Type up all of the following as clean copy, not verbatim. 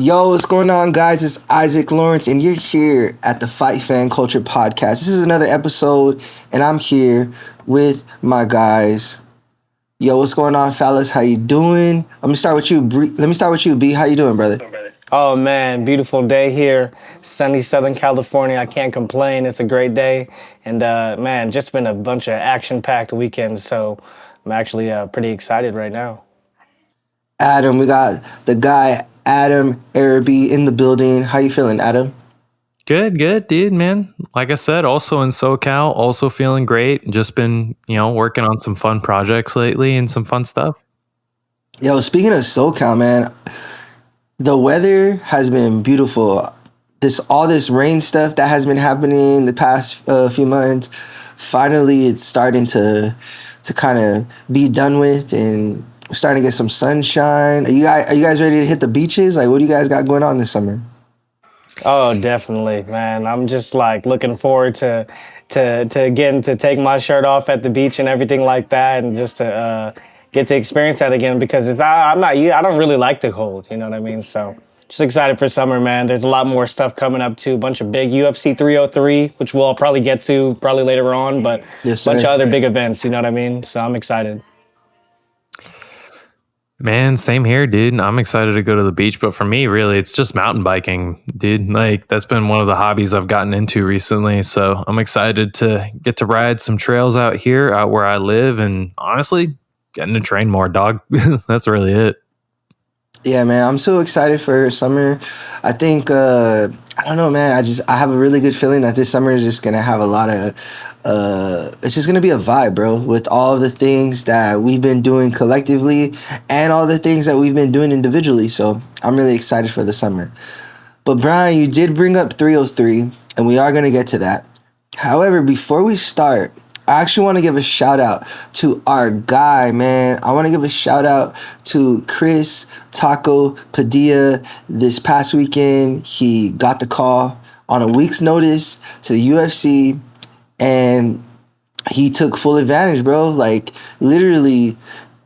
Yo, what's going on, guys? It's Isaac Lawrence, and you're here at the Fight Fan Culture Podcast. This is another episode, and I'm here with my guys. Yo, what's going on, fellas? How you doing? Let me start with you, B. How you doing, brother? Oh man, beautiful day here. Sunny Southern California. I can't complain. It's a great day. And man, just been a bunch of action-packed weekends, so I'm actually pretty excited right now. Adam, we got the guy, Adam ARABY, in the building. How you feeling, Adam? Good, dude, man. Like I said, also in SoCal, also feeling great. Just been, working on some fun projects lately and some fun stuff. Yo, speaking of SoCal, man, the weather has been beautiful. All this rain stuff that has been happening the past few months, finally it's starting to kind of be done with, and we're starting to get some sunshine. Are you guys ready to hit the beaches? Like, what do you guys got going on this summer? Oh, definitely, man. I'm just like looking forward to getting to take my shirt off at the beach and everything like that, and just to get to experience that again, because I don't really like the cold, you know what I mean? So just excited for summer, man. There's a lot more stuff coming up too. A bunch of big UFC 303, which we'll probably get to probably later on, but Yes, a bunch sir. of other big events, you know what I mean? So I'm excited. Man, same here, dude. I'm excited to go to the beach, but for me, really, it's just mountain biking, dude. Like, that's been one of the hobbies I've gotten into recently. So I'm excited to get to ride some trails out here, out where I live, and honestly, getting to train more, dog. That's really it. Yeah, man, I'm so excited for summer. I think I don't know, man. I have a really good feeling that this summer is just gonna have a lot of it's just gonna be a vibe, bro, with all the things that we've been doing collectively and all the things that we've been doing individually. So I'm really excited for the summer. But Brian, you did bring up 303, and we are gonna get to that. However, before we start, I actually want to give a shout out to our guy, man. I want to give a shout out to Chris Taco Padilla. This past weekend, he got the call on a week's notice to the UFC, and he took full advantage, bro. Like, literally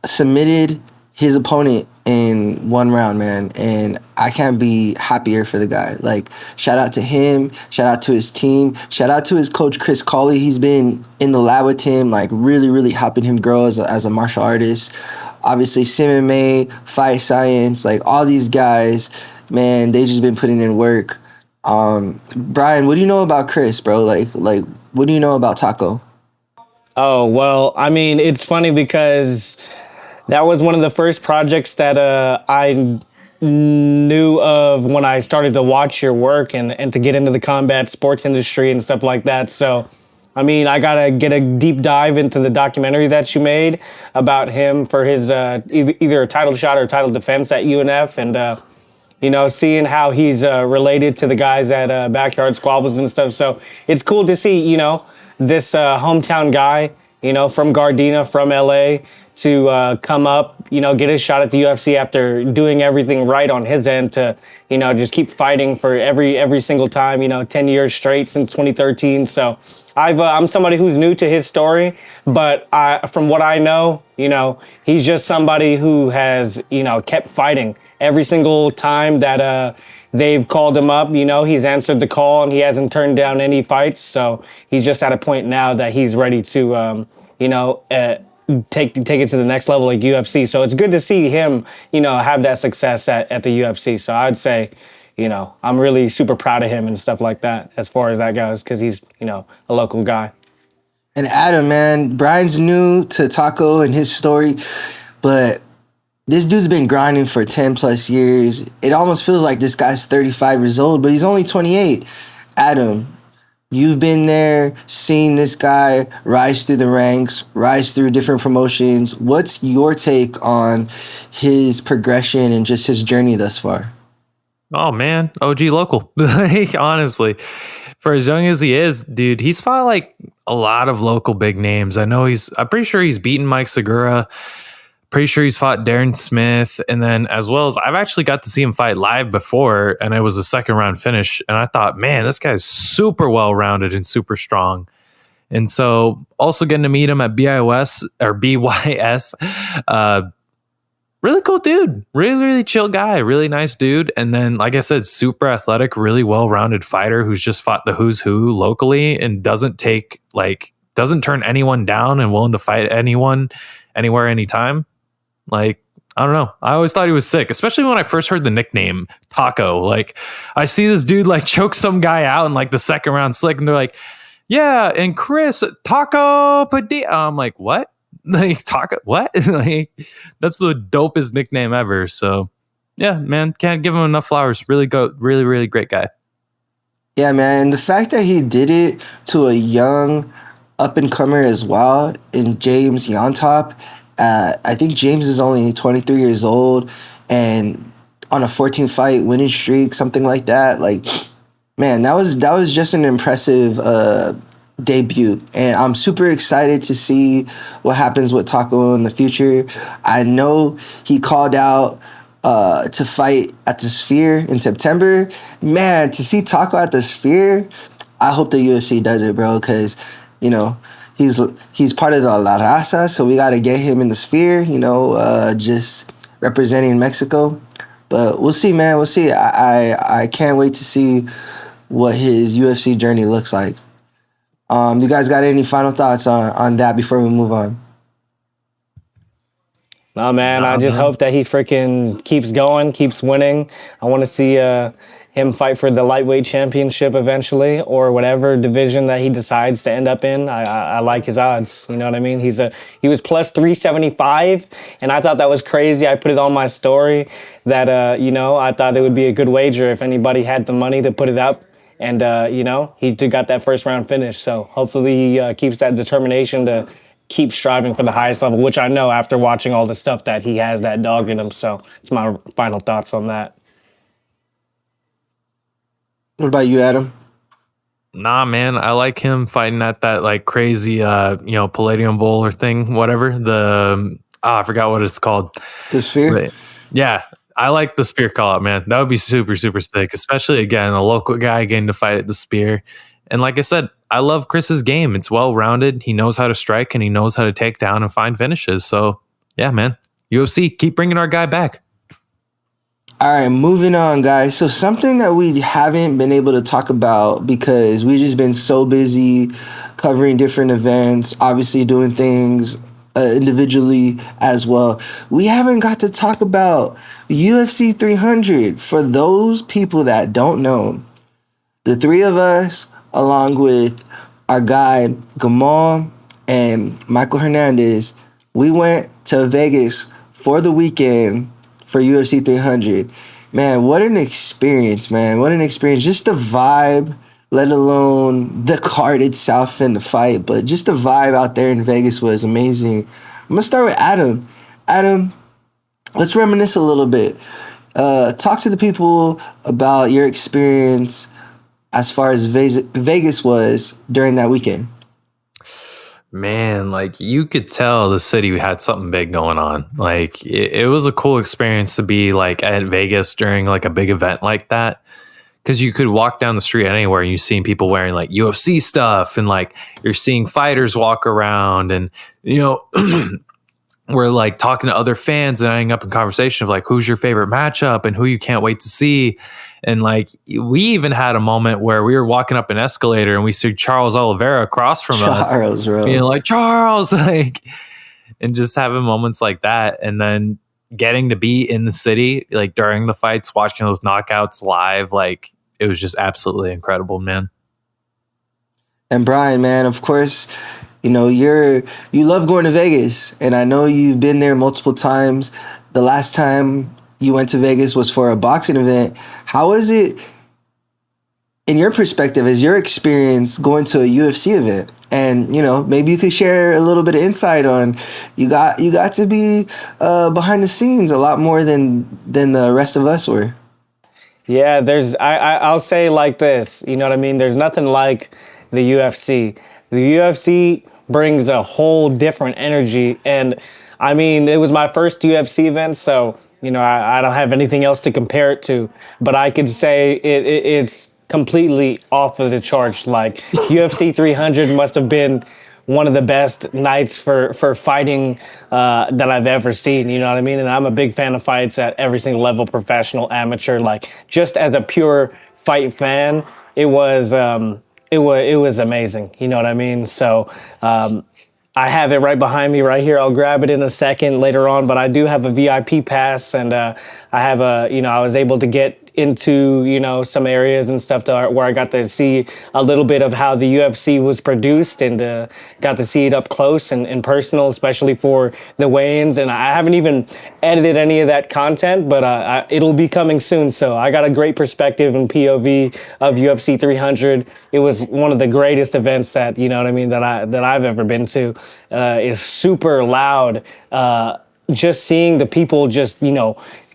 submitted his opponent in one round, man. And I can't be happier for the guy. Like, shout out to him. Shout out to his team. Shout out to his coach, Chris Cawley. He's been in the lab with him, like, really, really helping him grow as a martial artist. Obviously, Simon May, Fight Science, like, all these guys, man, they just been putting in work. Brian, what do you know about Chris, bro? Like, what do you know about Taco? Oh, well, I mean, it's funny because that was one of the first projects that I knew of when I started to watch your work and to get into the combat sports industry and stuff like that. So, I mean, I got to get a deep dive into the documentary that you made about him for his either a title shot or title defense at UNF, and seeing how he's related to the guys at Backyard Squabbles and stuff. So it's cool to see, this hometown guy, from Gardena, from LA, to come up, get his shot at the UFC after doing everything right on his end to, just keep fighting for every single time, 10 years straight since 2013. So I'm somebody who's new to his story, but from what I know, he's just somebody who has, kept fighting every single time that they've called him up. He's answered the call and he hasn't turned down any fights. So he's just at a point now that he's ready to, take it to the next level like UFC. So it's good to see him, have that success at the UFC. So I'd say, I'm really super proud of him and stuff like that as far as that goes, because he's, a local guy. And Adam, man, Brian's new to Taco and his story, but this dude's been grinding for 10 plus years. It almost feels like this guy's 35 years old, but he's only 28. Adam, you've been there, seen this guy rise through the ranks, rise through different promotions. What's your take on his progression and just his journey thus far? Oh, man. OG local. Like, honestly, for as young as he is, dude, he's fought like a lot of local big names. I'm pretty sure he's beaten Mike Segura. Pretty sure he's fought Darren Smith, and then as well as I've actually got to see him fight live before, and it was a second round finish. And I thought, man, this guy's super well rounded and super strong. And so also getting to meet him at BYS really cool dude, really chill guy, really nice dude. And then, like I said, super athletic, really well-rounded fighter who's just fought the who's who locally and doesn't turn anyone down and willing to fight anyone, anywhere, anytime. Like, I don't know. I always thought he was sick, especially when I first heard the nickname Taco. Like, I see this dude like choke some guy out in like the second round slick, and they're like, yeah, and Chris Taco Padilla. I'm like, what? Like, Taco, what? Like, that's the dopest nickname ever. So, yeah, man, can't give him enough flowers. Really great guy. Yeah, man. The fact that he did it to a young up and comer as well in James Yontop. I think James is only 23 years old and on a 14 fight winning streak, something like that. Like, man, that was just an impressive debut, and I'm super excited to see what happens with Taco in the future. I know he called out to fight at the Sphere in September. Man, to see Taco at the Sphere, I hope the UFC does it, bro, because, you know, he's part of the La Raza, so we got to get him in the Sphere, you know, just representing Mexico. But we'll see, man. We'll see. I can't wait to see what his UFC journey looks like. You guys got any final thoughts on that before we move on? No, man, I just hope that he freaking keeps going, keeps winning. I want to see him fight for the lightweight championship eventually, or whatever division that he decides to end up in. I like his odds. You know what I mean? He was plus 375, and I thought that was crazy. I put it on my story that, you know, I thought it would be a good wager if anybody had the money to put it up. And, you know, he got that first round finish. So hopefully he keeps that determination to keep striving for the highest level, which I know after watching all the stuff that he has that dog in him. So it's my final thoughts on that. What about you, Adam? Nah, man, I like him fighting at that like crazy, you know, Palladium Bowl or thing, whatever. I forgot what it's called. The Sphere? But, yeah. I like the Spear call out, man. That would be super sick, especially, again, a local guy getting to fight at the Spear. And like I said, I love Chris's game. It's well-rounded. He knows how to strike, and he knows how to take down and find finishes. So, yeah, man. UFC, keep bringing our guy back. All right, moving on, guys. So something that we haven't been able to talk about because we've just been so busy covering different events, obviously doing things individually as well. We haven't got to talk about UFC 300. For those people that don't know, the three of us, along with our guy Gamal and Michael Hernandez, we went to Vegas for the weekend for UFC 300. Man, what an experience, man. What an experience. Just the vibe, let alone the card itself and the fight, but just the vibe out there in Vegas was amazing. I'm going to start with Adam. Adam, let's reminisce a little bit. Talk to the people about your experience as far as Vegas was during that weekend. Man, like, you could tell the city had something big going on. Like, it was a cool experience to be like at Vegas during like a big event like that. Because you could walk down the street anywhere and you're seeing people wearing like UFC stuff, and like you're seeing fighters walk around, and, you know, we're like talking to other fans and ending up in conversation of like, who's your favorite matchup and who you can't wait to see. And like, we even had a moment where we were walking up an escalator and we see Charles Oliveira across from us, bro. being like, Charles, like, and just having moments like that. And then getting to be in the city, like during the fights, watching those knockouts live, like, it was just absolutely incredible, man. And Brian, man, of course, you know, you love going to Vegas, and I know you've been there multiple times. The last time you went to Vegas was for a boxing event. How is it, in your perspective, is your experience going to a UFC event? And, you know, maybe you could share a little bit of insight on, you got to be behind the scenes a lot more than the rest of us were. Yeah, I'll say like this, you know what I mean? There's nothing like the UFC. The UFC brings a whole different energy. And I mean, it was my first UFC event, so, you know, I don't have anything else to compare it to. But I could say it's completely off of the charts. Like, UFC 300 must have been one of the best nights for fighting that I've ever seen. You know what I mean? And I'm a big fan of fights at every single level, professional, amateur. Like just as a pure fight fan, it was amazing. You know what I mean? So. I have it right behind me right here. I'll grab it in a second later on, but I do have a VIP pass, and I have I was able to get into, some areas and stuff where I got to see a little bit of how the UFC was produced, and got to see it up close and personal, especially for the weigh-ins. And I haven't even edited any of that content, but it'll be coming soon. So I got a great perspective and POV of UFC 300. It was one of the greatest events that, that I've ever been to. Is super loud. Just seeing the people just,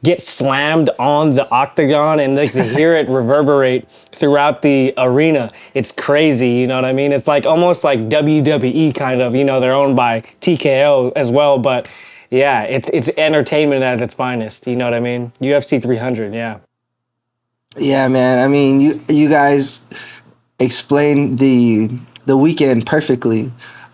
get slammed on the octagon, and they can hear it reverberate throughout the arena. It's crazy, you know what I mean? It's like almost like WWE kind of, they're owned by TKO as well, but yeah, it's entertainment at its finest, you know what I mean? UFC 300, yeah. Yeah, man. I mean, you guys explained the weekend perfectly.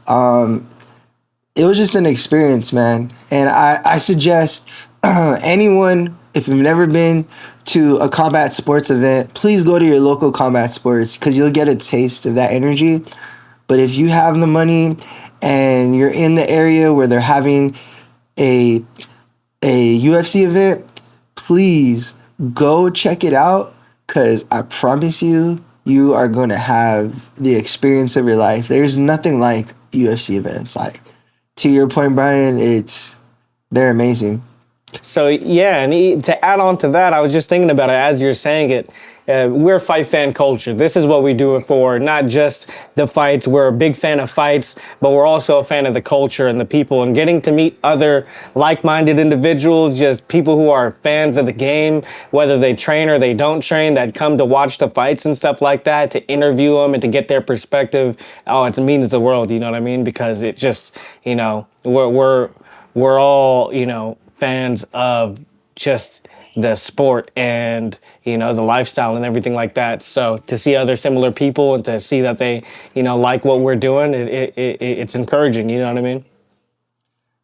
It was just an experience, man. And I suggest anyone, if you've never been to a combat sports event, please go to your local combat sports, because you'll get a taste of that energy. But if you have the money and you're in the area where they're having a UFC event, please go check it out, because I promise you, you are going to have the experience of your life. There's nothing like UFC events. Like, to your point, Brian, they're amazing. So yeah, and to add on to that, I was just thinking about it as you're saying it. We're fight fan culture. This is what we do it for, not just the fights. We're a big fan of fights, but we're also a fan of the culture and the people, and getting to meet other like-minded individuals, just people who are fans of the game, whether they train or they don't train, that come to watch the fights and stuff like that, to interview them and to get their perspective. Oh, it means the world, you know what I mean? Because it just, we're all, fans of just the sport and, the lifestyle and everything like that. So to see other similar people and to see that they, like what we're doing, it's encouraging, you know what I mean?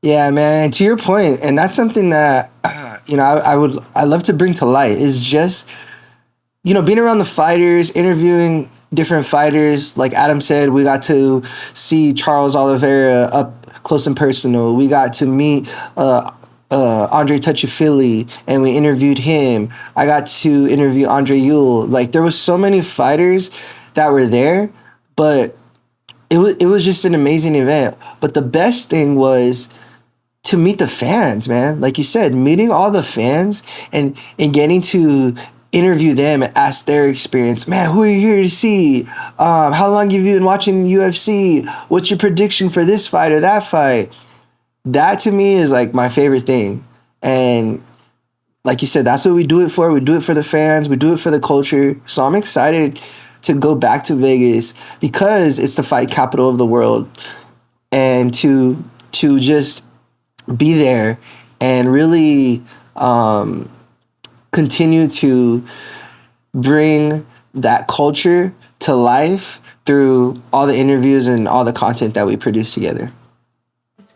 Yeah, man, to your point, and that's something that, I love to bring to light, is just, being around the fighters, interviewing different fighters. Like Adam said, we got to see Charles Oliveira up close and personal. We got to meet Andre Touchafili, and we interviewed him. I got to interview Andre Ewell. Like, there was so many fighters that were there, but it was just an amazing event. But the best thing was to meet the fans, man. Like you said, meeting all the fans and getting to interview them and ask their experience. Man, who are you here to see? How long have you been watching UFC? What's your prediction for this fight or that fight? That to me is like my favorite thing. And like you said, that's what we do it for. We do it for the fans. We do it for the culture. So I'm excited to go back to Vegas, because it's the fight capital of the world, and to just be there and really continue to bring that culture to life through all the interviews and all the content that we produce together.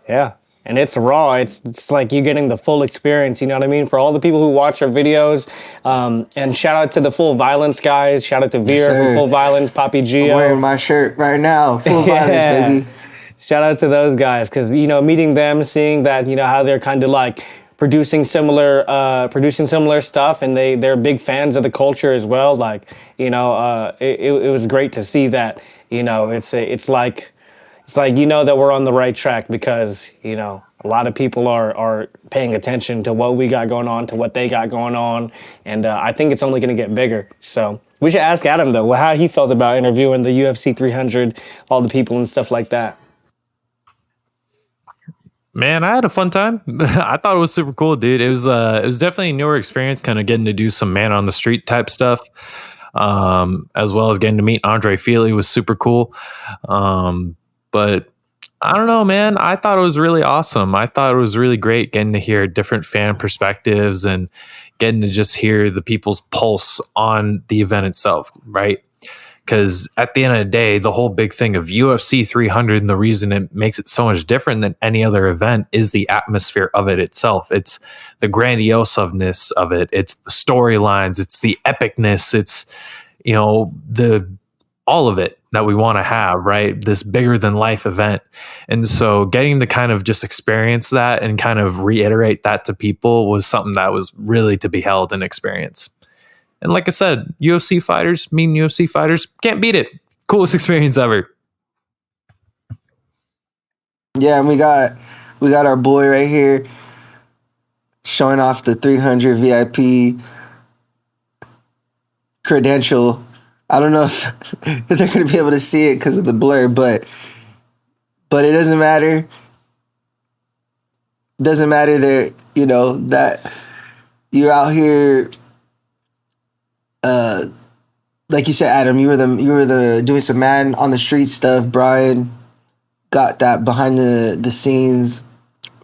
Yeah. And it's raw. It's like you're getting the full experience, you know what I mean? For all the people who watch our videos, and shout out to the Full Violence guys. Shout out to Veer from Full Violence, Papi Gio. I'm wearing my shirt right now. Full Violence, baby. Shout out to those guys, because, meeting them, seeing that, how they're kind of like producing similar stuff, and they're big fans of the culture as well. Like, it was great to see that, it's like that we're on the right track, because a lot of people are paying attention to what we got going on, to what they got going on, and I think it's only going to get bigger. So we should ask Adam though how he felt about interviewing the UFC 300, all the people and stuff like that. Man, I had a fun time. I thought it was super cool, dude. It was definitely a newer experience, kind of getting to do some man on the street type stuff, as well as getting to meet Andre Feely was super cool. But I don't know, man. I thought it was really awesome. I thought it was really great getting to hear different fan perspectives and getting to just hear the people's pulse on the event itself, right? Because at the end of the day, the whole big thing of UFC 300 and the reason it makes it so much different than any other event is the atmosphere of it itself. It's the grandioseness of it. It's the storylines. It's the epicness. It's, the all of it that we want to have, right? This bigger than life event. And so getting to kind of just experience that and kind of reiterate that to people was something that was really to be held and experience. And like I said, UFC fighters, can't beat it. Coolest experience ever. Yeah, and we got our boy right here showing off the 300 VIP credential. I don't know if they're going to be able to see it because of the blur, but it doesn't matter. Doesn't matter that, that you're out here. Like you said, Adam, you were the doing some man on the street stuff. Brian got that behind the scenes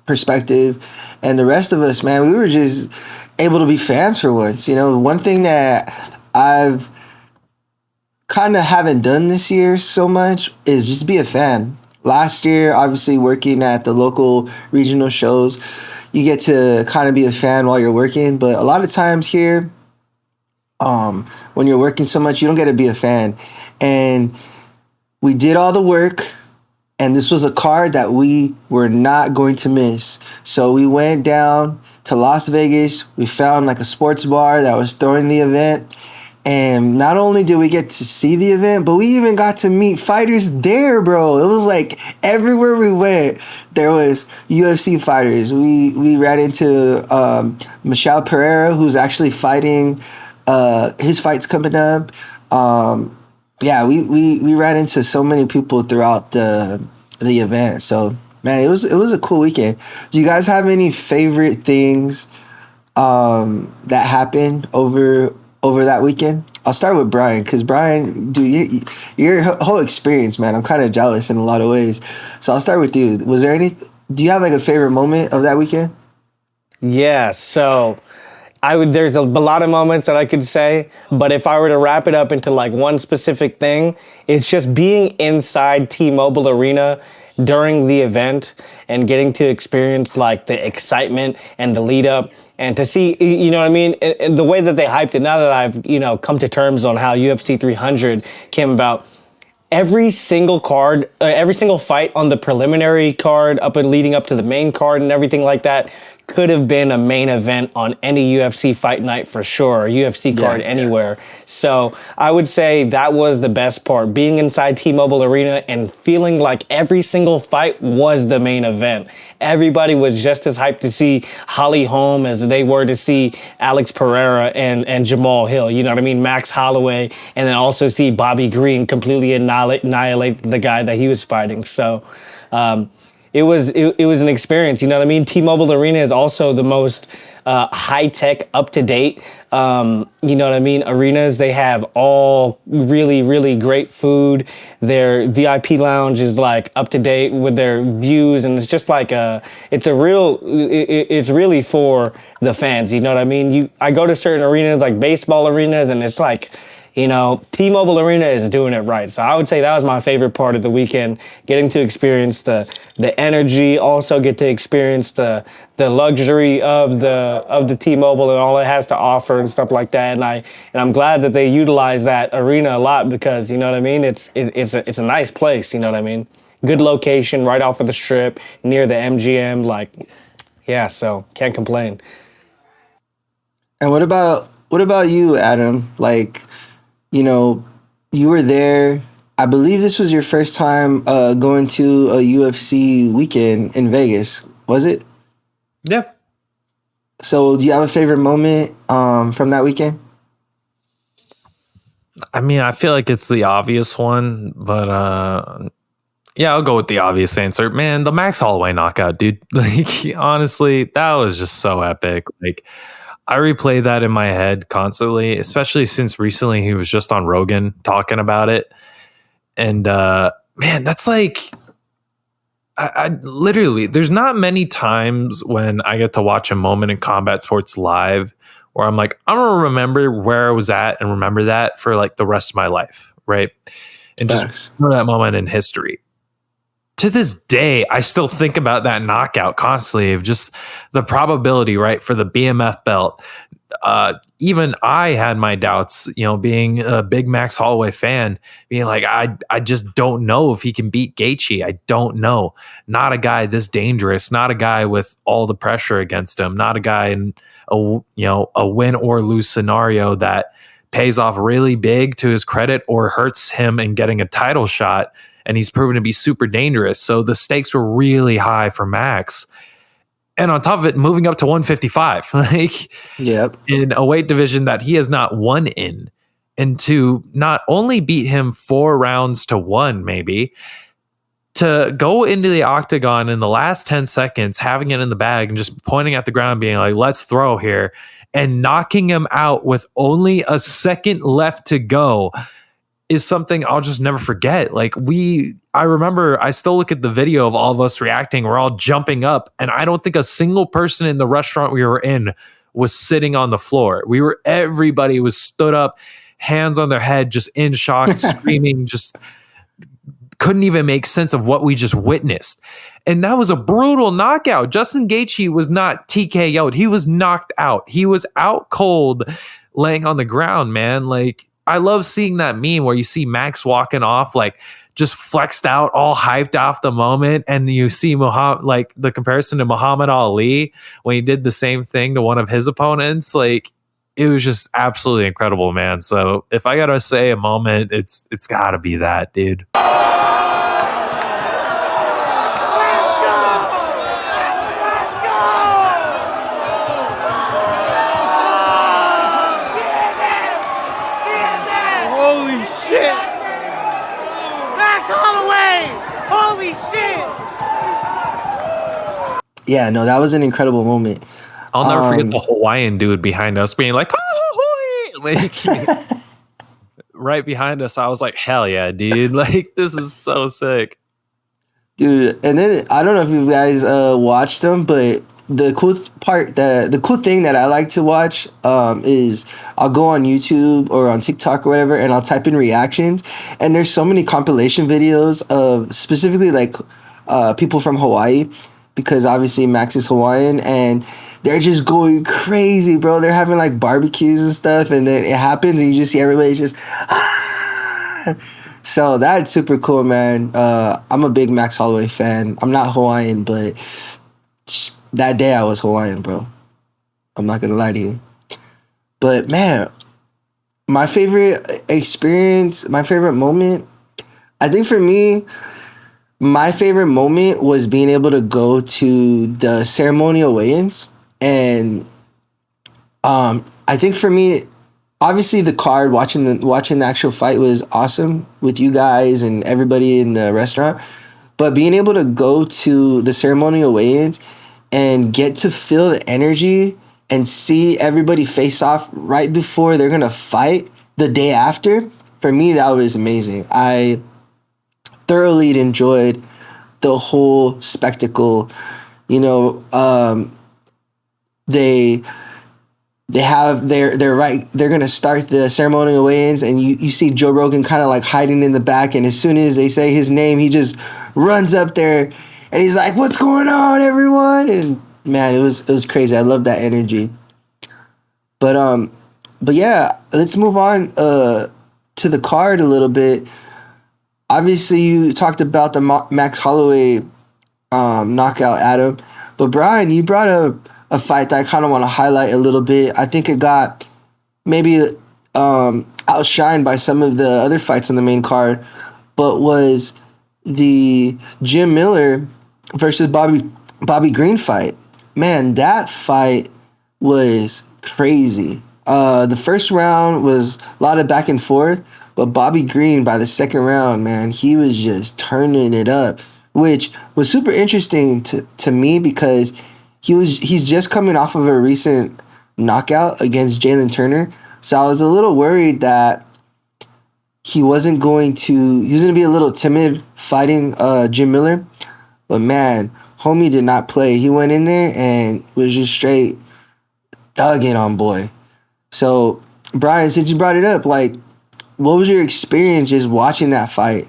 perspective, and the rest of us, man, we were just able to be fans for once. One thing that I've kind of haven't done this year so much is just be a fan. Last year, obviously working at the local regional shows, you get to kind of be a fan while you're working, but a lot of times here, when you're working so much, you don't get to be a fan. And we did all the work, and this was a card that we were not going to miss. So we went down to Las Vegas. We found like a sports bar that was throwing the event. And not only did we get to see the event, but we even got to meet fighters there, bro. It was like everywhere we went, there was UFC fighters. We ran into Michel Pereira, who's actually fighting. His fight's coming up. We ran into so many people throughout the event. So, man, it was a cool weekend. Do you guys have any favorite things that happened over that weekend? I'll start with Brian, because Brian, dude, your whole experience, man, I'm kind of jealous in a lot of ways. So I'll start with you. Do you have like a favorite moment of that weekend? Yeah, so there's a lot of moments that I could say, but if I were to wrap it up into like one specific thing, it's just being inside T-Mobile Arena during the event and getting to experience like the excitement and the lead up and to see, what I mean? And the way that they hyped it, now that I've, come to terms on how UFC 300 came about, every single card, every single fight on the preliminary card leading up to the main card and everything like that could have been a main event on any UFC fight night for sure, UFC card anywhere. So I would say that was the best part, being inside T-Mobile Arena and feeling like every single fight was the main event. Everybody was just as hyped to see Holly Holm as they were to see Alex Pereira and Jamal Hill, you know what I mean? Max Holloway, and then also see Bobby Green completely annihilate the guy that he was fighting. So, it was an experience, you know what I mean? T-Mobile Arena is also the most high-tech, up-to-date, you know what I mean, arenas. They have all really, really great food. Their VIP lounge is like up-to-date with their views, and it's just like it's really for the fans, you know what I mean? I go to certain arenas, like baseball arenas, and it's like, T-Mobile Arena is doing it right. So I would say that was my favorite part of the weekend, getting to experience the energy, also get to experience the luxury of the T-Mobile and all it has to offer and stuff like that. And I'm glad that they utilize that arena a lot because, you know what I mean? It's a nice place, you know what I mean? Good location, right off of the strip, near the MGM, so can't complain. And what about you, Adam? You were there. I believe this was your first time going to a UFC weekend in Vegas, was it? Yeah. So do you have a favorite moment from that weekend? I mean, I feel like it's the obvious one, but I'll go with the obvious answer. Man, the Max Holloway knockout, dude. Honestly, that was just so epic. I replay that in my head constantly, especially since recently he was just on Rogan talking about it. And man, that's I literally, there's not many times when I get to watch a moment in combat sports live where I'm like, I'm going to remember where I was at and remember that for the rest of my life. right? And just Facts. that moment in history. To this day, I still think about that knockout constantly of just the probability, right, for the BMF belt. Even I had my doubts, being a big Max Holloway fan, being like, I just don't know if he can beat Gaethje. I don't know. Not a guy this dangerous, not a guy with all the pressure against him, not a guy in a win or lose scenario that pays off really big to his credit or hurts him in getting a title shot. And he's proven to be super dangerous. So the stakes were really high for Max. And on top of it, moving up to 155, like Yep. in a weight division that he has not won in, and to not only beat him 4 rounds to 1, maybe, to go into the octagon in the last 10 seconds, having it in the bag and just pointing at the ground, being like, let's throw here, and knocking him out with only a second left to go is something I'll just never forget. Like I remember, I still look at the video of all of us reacting. We're all jumping up, and I don't think a single person in the restaurant we were in was sitting on the floor. Everybody was stood up, hands on their head, just in shock, screaming, just couldn't even make sense of what we just witnessed. And that was a brutal knockout. Justin Gaethje was not TKO'd. He was knocked out. He was out cold, laying on the ground, man. Like, I love seeing that meme where you see Max walking off, like just flexed out, all hyped off the moment. And you see Muhammad, like the comparison to Muhammad Ali when he did the same thing to one of his opponents. Like, it was just absolutely incredible, man. So if I got to say a moment, it's gotta be that, dude. Yeah, no, that was an incredible moment. I'll never forget the Hawaiian dude behind us being like, like right behind us. I was like, hell yeah, dude. Like, this is so sick. Dude, and then I don't know if you guys watched them, but the cool thing that I like to watch is I'll go on YouTube or on TikTok or whatever, and I'll type in reactions, and there's so many compilation videos of specifically like people from Hawaii, because obviously Max is Hawaiian, and they're just going crazy, bro. They're having like barbecues and stuff, and then it happens and you just see everybody just So that's super cool, man. I'm a big Max Holloway fan. I'm not Hawaiian, but that day I was Hawaiian, bro. I'm not gonna lie to you. But man, my favorite experience, my favorite moment, I think for me, my favorite moment was being able to go to the ceremonial weigh-ins. And I think for me, obviously the card, watching the actual fight was awesome with you guys and everybody in the restaurant. But being able to go to the ceremonial weigh-ins and get to feel the energy and see everybody face off right before they're going to fight the day after, for me, that was amazing. I thoroughly enjoyed the whole spectacle. You know, they're gonna start the ceremonial weigh-ins, and you see Joe Rogan kind of like hiding in the back, and as soon as they say his name, he just runs up there and he's like, "What's going on, everyone?" And man, it was crazy. I love that energy. But yeah, let's move on to the card a little bit. Obviously, you talked about the Max Holloway knockout, Adam. But Brian, you brought up a fight that I kind of want to highlight a little bit. I think it got maybe outshined by some of the other fights on the main card, but was the Jim Miller versus Bobby Green fight. Man, that fight was crazy. The first round was a lot of back and forth, but Bobby Green, by the second round, man, he was just turning it up, which was super interesting to me because he's just coming off of a recent knockout against Jalen Turner. So I was a little worried that he was going to be a little timid fighting Jim Miller. But man, homie did not play. He went in there and was just straight thugging on boy. So Brian, since you brought it up, like, what was your experience just watching that fight?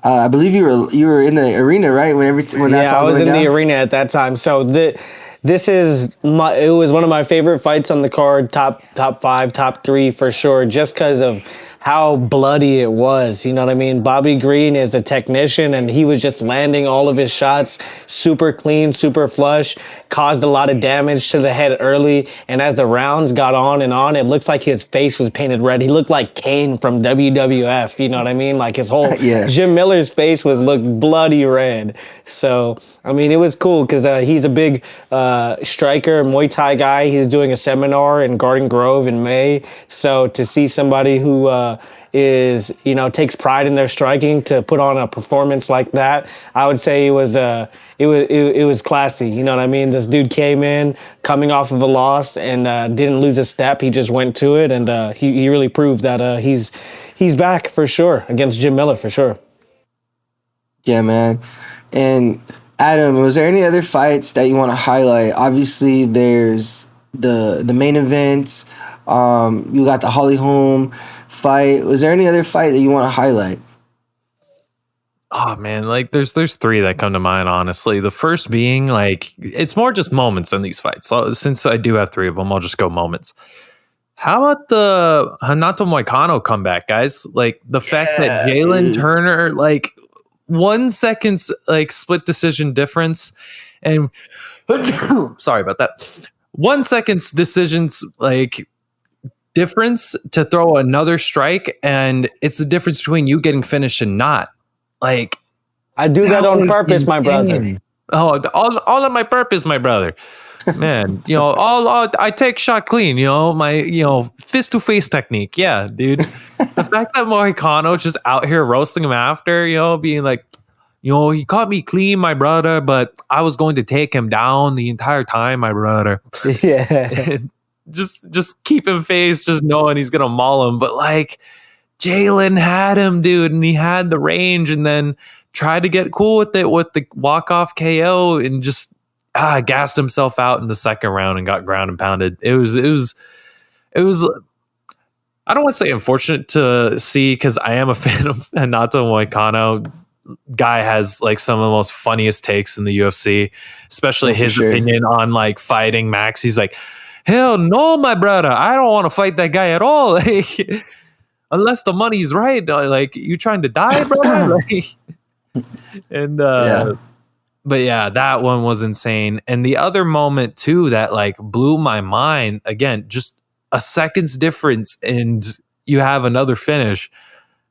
I believe you were in the arena, right? When that's all I was going in down? the arena at that time. So it was one of my favorite fights on the card, top 5, top 3 for sure, just because of how bloody it was. You know what I mean? Bobby Green is a technician, and he was just landing all of his shots super clean, super flush, caused a lot of damage to the head early. And as the rounds got on and on, it looks like his face was painted red. He looked like Kane from WWF. You know what I mean? Like his whole Yeah. Jim Miller's face looked bloody red. So I mean, it was cool because he's a big striker, Muay Thai guy. He's doing a seminar in Garden Grove in May. So to see somebody who is, you know, takes pride in their striking to put on a performance like that, I would say it was classy. You know what I mean? This dude came in coming off of a loss and didn't lose a step. He just went to it, and he really proved that he's back for sure against Jim Miller for sure. Yeah, man. And Adam, was there any other fights that you want to highlight? Obviously, there's the main events. You got the Holly Holm fight. Was there any other fight that you want to highlight? Oh man, like there's 3 that come to mind, honestly. The first being like it's more just moments in these fights. So since I do have 3 of them, I'll just go moments. How about the Renato Moicano comeback, guys? Like the fact that Jalen Turner, like 1 second's like split decision difference, and sorry about that. 1 second's decisions like difference to throw another strike, and it's the difference between you getting finished and not. Like I do that on purpose, my brother. Oh, all of my purpose, my brother. Man, you know, all I take shot clean, you know, my, you know, fist to face technique. Yeah, dude. The fact that Moicano's just out here roasting him after, you know, being like, you know, he caught me clean, my brother, but I was going to take him down the entire time, my brother. Yeah. just keep him face, just knowing he's gonna maul him. But like Jalen had him, dude, and he had the range, and then tried to get cool with it with the walk-off KO and just gassed himself out in the second round and got ground and pounded. It was I don't want to say unfortunate to see, because I am a fan of Renato Moicano. Guy has like some of the most funniest takes in the UFC, especially his opinion on like fighting Max. He's like, hell no, my brother, I don't want to fight that guy at all. Like, unless the money's right. Like, you trying to die, brother? Like, and but yeah, that one was insane. And the other moment too that like blew my mind, again, just a second's difference and you have another finish.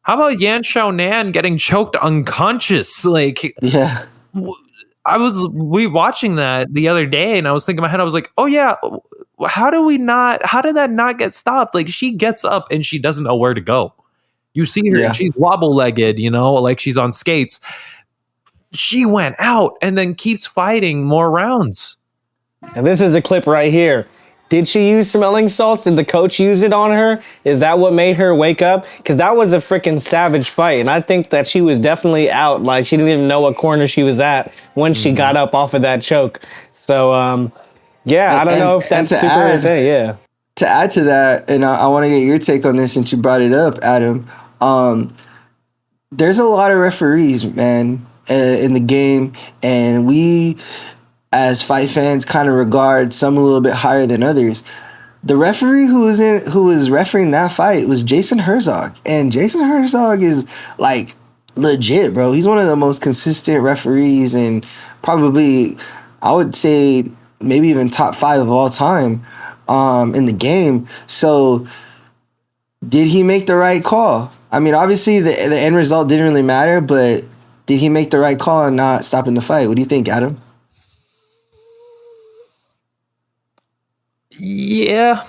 How about Yan Xiaonan getting choked unconscious? Like, yeah, I was rewatching that the other day, and I was thinking in my head, I was like, oh yeah, how did that not get stopped? Like, she gets up and she doesn't know where to go. You see her, and she's wobble-legged, you know, like she's on skates. She went out and then keeps fighting more rounds. And this is a clip right here. Did she use smelling salts? Did the coach use it on her? Is that what made her wake up? Because that was a freaking savage fight. And I think that she was definitely out. Like, she didn't even know what corner she was at when she got up off of that choke. So, yeah, I don't know if that's super thing. Yeah. To add to that, and I want to get your take on this since you brought it up, Adam. There's a lot of referees, man, in the game. And we, as fight fans, kind of regard some a little bit higher than others. The referee who was refereeing that fight was Jason Herzog, and Jason Herzog is like legit, bro. He's one of the most consistent referees, and probably I would say maybe even top 5 of all time in the game. So, did he make the right call? I mean, obviously the end result didn't really matter, but did he make the right call and not stopping the fight? What do you think, Adam? Yeah,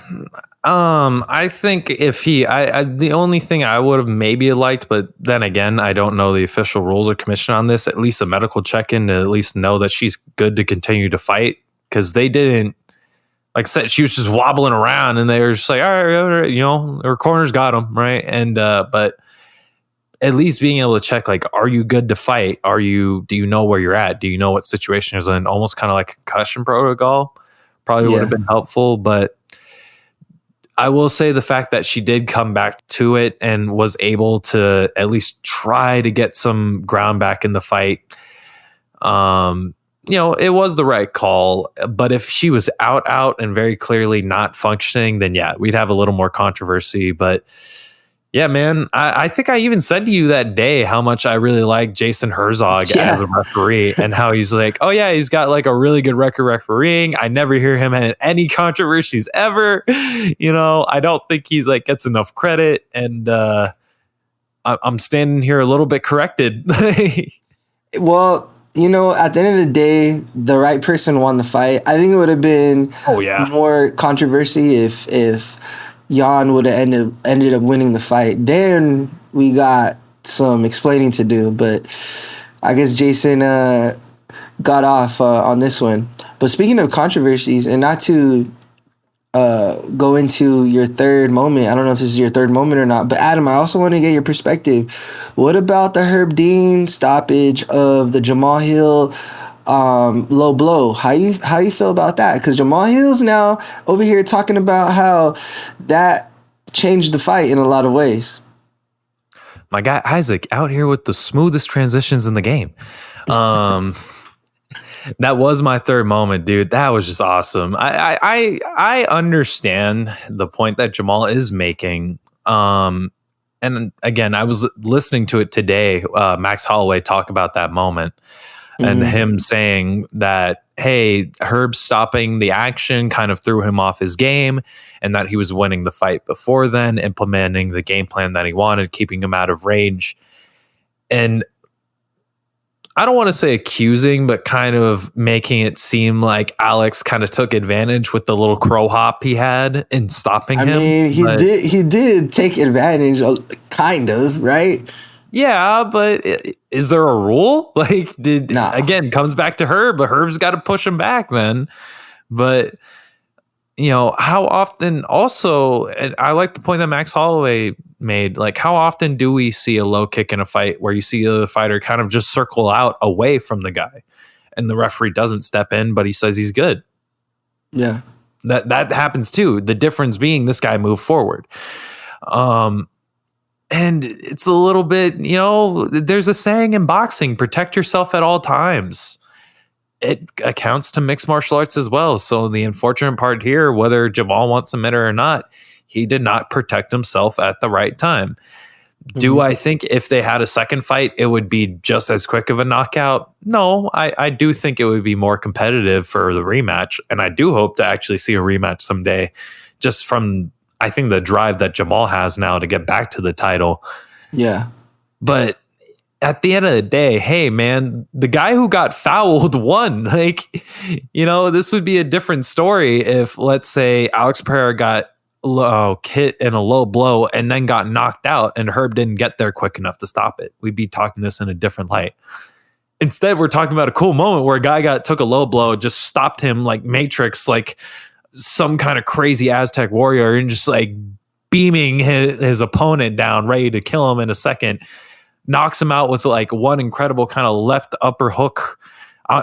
I think if the only thing I would have maybe liked, but then again, I don't know the official rules or commission on this, at least a medical check-in to at least know that she's good to continue to fight, because they didn't, like I said, she was just wobbling around and they were just like, all right, you know, her corner's got him, right? And, but at least being able to check, like, are you good to fight? Do you know where you're at? Do you know what situation is in? Almost kind of like a concussion protocol. Probably would have been helpful, but I will say the fact that she did come back to it and was able to at least try to get some ground back in the fight. It was the right call. But if she was out and very clearly not functioning, then yeah, we'd have a little more controversy. But yeah, man, I think I even said to you that day how much I really like Jason Herzog as a referee, and how he's like, oh yeah, he's got like a really good record refereeing. I never hear him in any controversies ever. I don't think he's like gets enough credit, and I'm standing here a little bit corrected. Well, at the end of the day, the right person won the fight. I think it would have been more controversy if Jan would have ended up winning the fight. Then we got some explaining to do, but I guess Jason got off on this one. But speaking of controversies, and not to go into your third moment, I don't know if this is your third moment or not, but Adam, I also want to get your perspective. What about the Herb Dean stoppage of the Jamal Hill low blow? How you feel about that? Because Jamal Hill's now over here talking about how that changed the fight in a lot of ways. My guy Isaac out here with the smoothest transitions in the game. That was my third moment, dude. That was just awesome. I understand the point that Jamal is making. And again, I was listening to it today, Max Holloway talk about that moment, and him saying that, hey, Herb stopping the action kind of threw him off his game, and that he was winning the fight before then, implementing the game plan that he wanted, keeping him out of range. And I don't want to say accusing, but kind of making it seem like Alex kind of took advantage with the little crow hop he had in stopping him. I mean, he did take advantage, kind of, right? Yeah, but is there a rule? Like, again, comes back to Herb, but Herb's got to push him back, man. But how often also, and I like the point that Max Holloway made, like, how often do we see a low kick in a fight where you see the fighter kind of just circle out away from the guy and the referee doesn't step in, but he says he's good? Yeah. That happens too. The difference being this guy moved forward. And it's a little bit, there's a saying in boxing, protect yourself at all times. It accounts to mixed martial arts as well. So the unfortunate part here, whether Jamal wants to admit it or not, he did not protect himself at the right time. Do I think if they had a second fight, it would be just as quick of a knockout? No, I do think it would be more competitive for the rematch. And I do hope to actually see a rematch someday, just from, I think, the drive that Jamal has now to get back to the title. Yeah. But at the end of the day, hey, man, the guy who got fouled won. Like, this would be a different story if, let's say, Alex Pereira got hit in a low blow and then got knocked out and Herb didn't get there quick enough to stop it. We'd be talking this in a different light. Instead, we're talking about a cool moment where a guy took a low blow, just stopped him like Matrix, like some kind of crazy Aztec warrior, and just like beaming his opponent down, ready to kill him in a second. Knocks him out with like one incredible kind of left upper hook,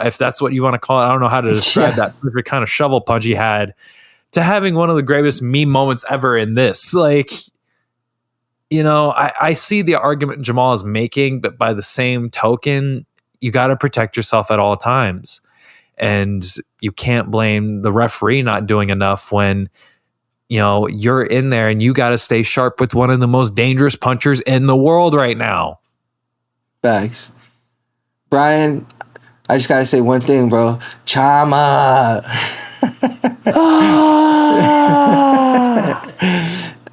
if that's what you want to call it. I don't know how to describe that perfect kind of shovel punch he had, to having one of the greatest meme moments ever in this. Like, I see the argument Jamal is making, but by the same token, you got to protect yourself at all times. And you can't blame the referee not doing enough when, you're in there and you got to stay sharp with one of the most dangerous punchers in the world right now. Facts. Brian, I just got to say one thing, bro. Chama.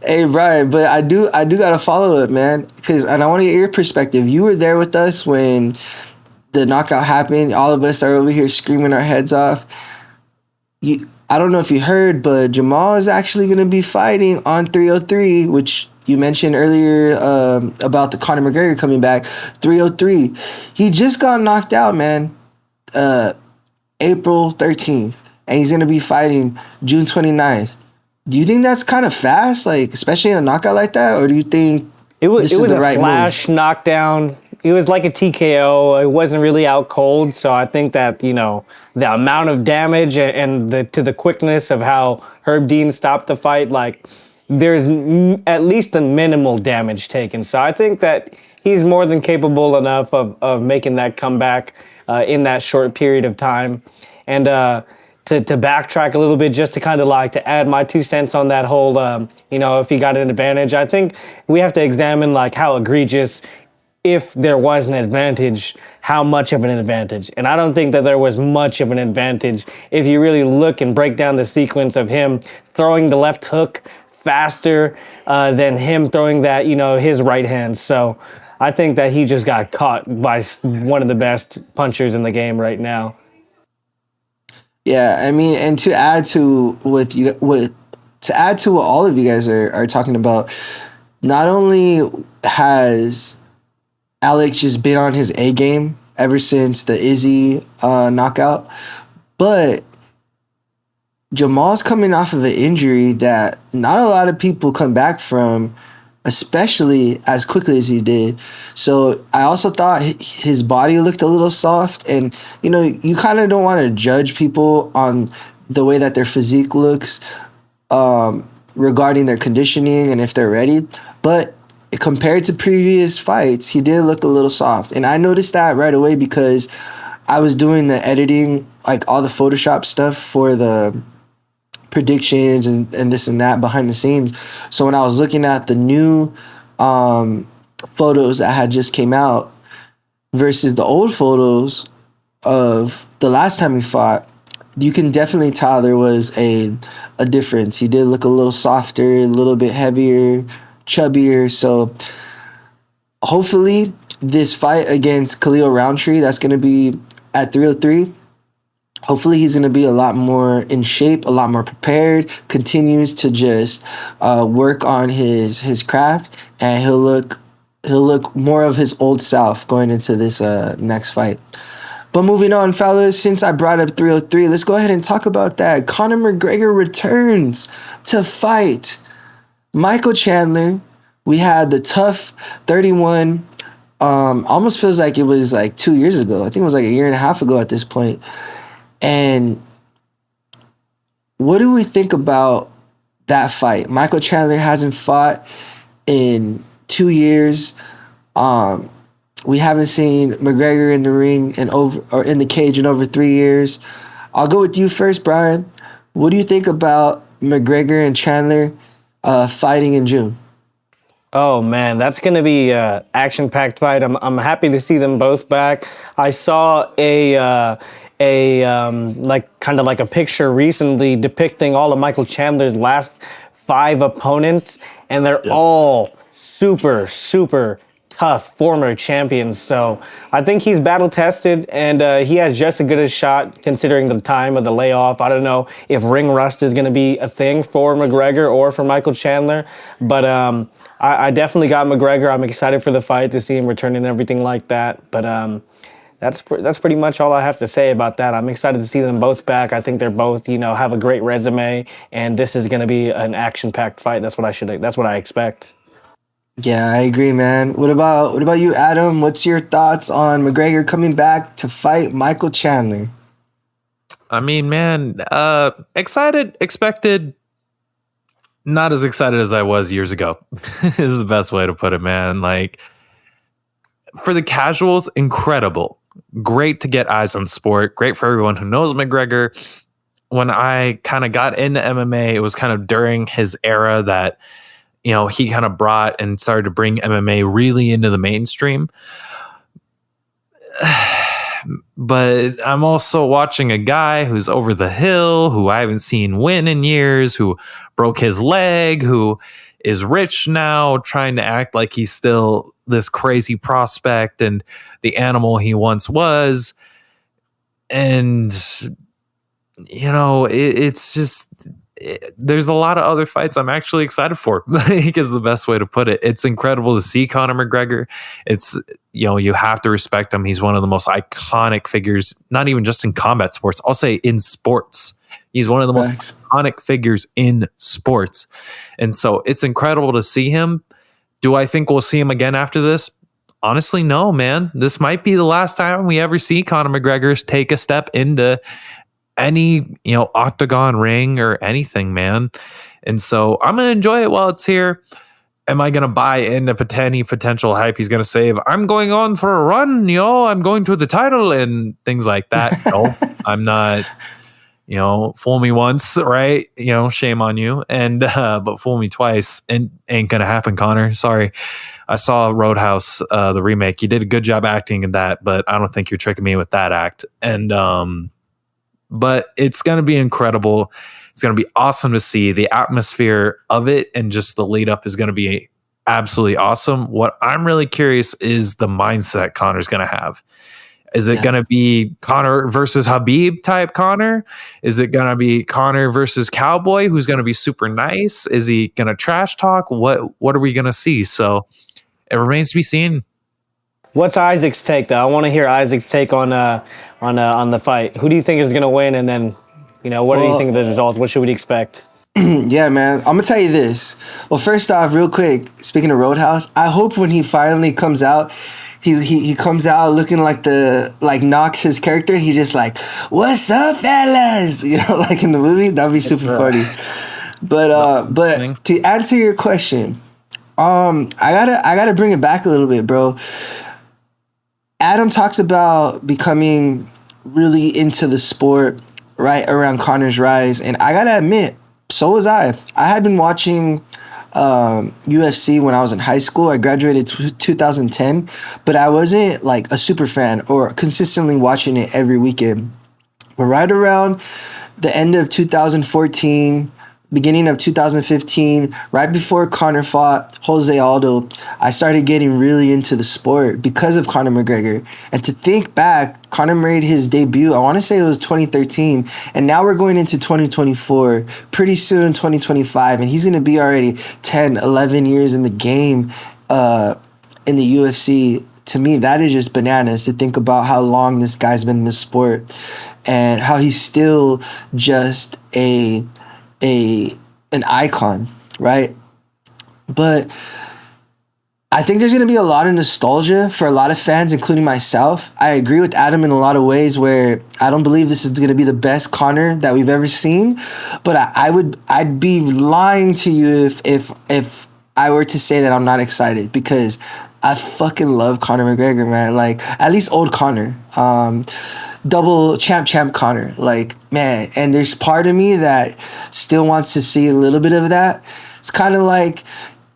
Hey, Brian, but I do got to follow it, man. And I want to get your perspective. You were there with us when the knockout happened. All of us are over here screaming our heads off. I don't know if you heard, but Jamal is actually going to be fighting on 303, which you mentioned earlier about the Conor McGregor coming back. 303. He just got knocked out, man, April 13th, and he's going to be fighting June 29th. Do you think that's kind of fast, like especially a knockout like that, or do you think it was a right flash knockdown? It was like a TKO. It wasn't really out cold, so I think that the amount of damage and to the quickness of how Herb Dean stopped the fight, like there's at least a minimal damage taken. So I think that he's more than capable enough of making that comeback in that short period of time. And to backtrack a little bit, just to kind of like to add my 2 cents on that whole, if he got an advantage, I think we have to examine like how egregious, if there was an advantage, how much of an advantage. And I don't think that there was much of an advantage if you really look and break down the sequence of him throwing the left hook faster than him throwing that, his right hand. So I think that he just got caught by one of the best punchers in the game right now. Yeah, I mean, and to add to what all of you guys are talking about, not only has Alex just been on his A game ever since the Izzy knockout, but Jamal's coming off of an injury that not a lot of people come back from, especially as quickly as he did. So I also thought his body looked a little soft, and you kind of don't want to judge people on the way that their physique looks regarding their conditioning and if they're ready, but compared to previous fights, he did look a little soft. And I noticed that right away because I was doing the editing, like all the Photoshop stuff for the predictions and this and that behind the scenes. So when I was looking at the new photos that had just came out versus the old photos of the last time he fought, you can definitely tell there was a difference. He did look a little softer, a little bit heavier, chubbier. So hopefully this fight against Khalil Roundtree, that's going to be at 303, hopefully he's going to be a lot more in shape, a lot more prepared, continues to just work on his craft, and he'll look more of his old self going into this next fight. But moving on, fellas, since I brought up 303, let's go ahead and talk about that. Conor McGregor returns to fight Michael Chandler. We had the TUF 31. Almost feels like it was like 2 years ago. I think it was like a year and a half ago at this point. And what do we think about that fight? Michael Chandler hasn't fought in 2 years. We haven't seen McGregor in the ring or in the cage in over 3 years. I'll go with you first, Brian. What do you think about McGregor and Chandler fighting in June? Oh man, that's gonna be an action-packed fight. I'm happy to see them both back. I saw a picture recently depicting all of Michael Chandler's last 5 opponents, and they're all super tough former champions. So I think he's battle tested, and he has just as good a shot considering the time of the layoff. I don't know if ring rust is going to be a thing for McGregor or for Michael Chandler, but I definitely got McGregor. I'm excited for the fight to see him return and everything like that. But that's pretty much all I have to say about that. I'm excited to see them both back. I think they're both, have a great resume, and this is going to be an action-packed fight. That's what I expect. Yeah, I agree, man. What about you, Adam? What's your thoughts on McGregor coming back to fight Michael Chandler? I mean, man, excited, expected, not as excited as I was years ago is the best way to put it, man. Like, for the casuals, incredible. Great to get eyes on the sport. Great for everyone who knows McGregor. When I kind of got into MMA, it was kind of during his era that he kind of brought and started to bring MMA really into the mainstream. But I'm also watching a guy who's over the hill, who I haven't seen win in years, who broke his leg, who is rich now, trying to act like he's still this crazy prospect and the animal he once was. And, it's just... there's a lot of other fights I'm actually excited for, is the best way to put it. It's incredible to see Conor McGregor. It's, you have to respect him. He's one of the most iconic figures, not even just in combat sports. I'll say in sports. He's one of the most iconic figures in sports. And so it's incredible to see him. Do I think we'll see him again after this? Honestly, no, man. This might be the last time we ever see Conor McGregor take a step into any octagon ring or anything, man. And so I'm going to enjoy it while it's here. Am I going to buy into any potential hype he's going to say? I'm going on for a run, I'm going to the title and things like that. No, I'm not. Fool me once, right? Shame on you. And but fool me twice, and ain't gonna happen, Connor. Sorry. I saw Roadhouse, the remake. You did a good job acting in that, but I don't think you're tricking me with that act. And but it's gonna be incredible. It's gonna be awesome to see the atmosphere of it, and just the lead up is gonna be absolutely awesome. What I'm really curious is the mindset Connor's gonna have. Is it going to be Conor versus Habib type Conor? Is it going to be Conor versus Cowboy, who's going to be super nice? Is he going to trash talk? What are we going to see? So it remains to be seen. What's Isaac's take, though? I want to hear Isaac's take on the fight. Who do you think is going to win? And then, what do you think of the result? What should we expect? Yeah, man. I'm going to tell you this. Well, first off, real quick, speaking of Roadhouse, I hope when he finally comes out, he comes out looking like Knox, his character. He's just like, "What's up, fellas?" Like in the movie. That'd be super funny. But to answer your question, I gotta bring it back a little bit, bro. Adam talks about becoming really into the sport right around Conor's rise, and I gotta admit, so was I. I had been watching UFC when I was in high school. I graduated 2010, but I wasn't like a super fan or consistently watching it every weekend. But right around the end of 2014, beginning of 2015, right before Conor fought Jose Aldo, I started getting really into the sport because of Conor McGregor. And to think back, Conor made his debut, I want to say it was 2013, and now we're going into 2024, pretty soon 2025, and he's going to be already 10, 11 years in the game in the UFC. To me, that is just bananas to think about how long this guy's been in the sport and how he's still just an icon, right? But I think there's going to be a lot of nostalgia for a lot of fans, including myself. I agree with Adam in a lot of ways where I don't believe this is going to be the best Conor that we've ever seen, but I'd be lying to you if I were to say that I'm not excited, because I fucking love Conor McGregor, man. Like, at least old Conor. Double champ Conor, like, man. And there's part of me that still wants to see a little bit of that. It's kind of like,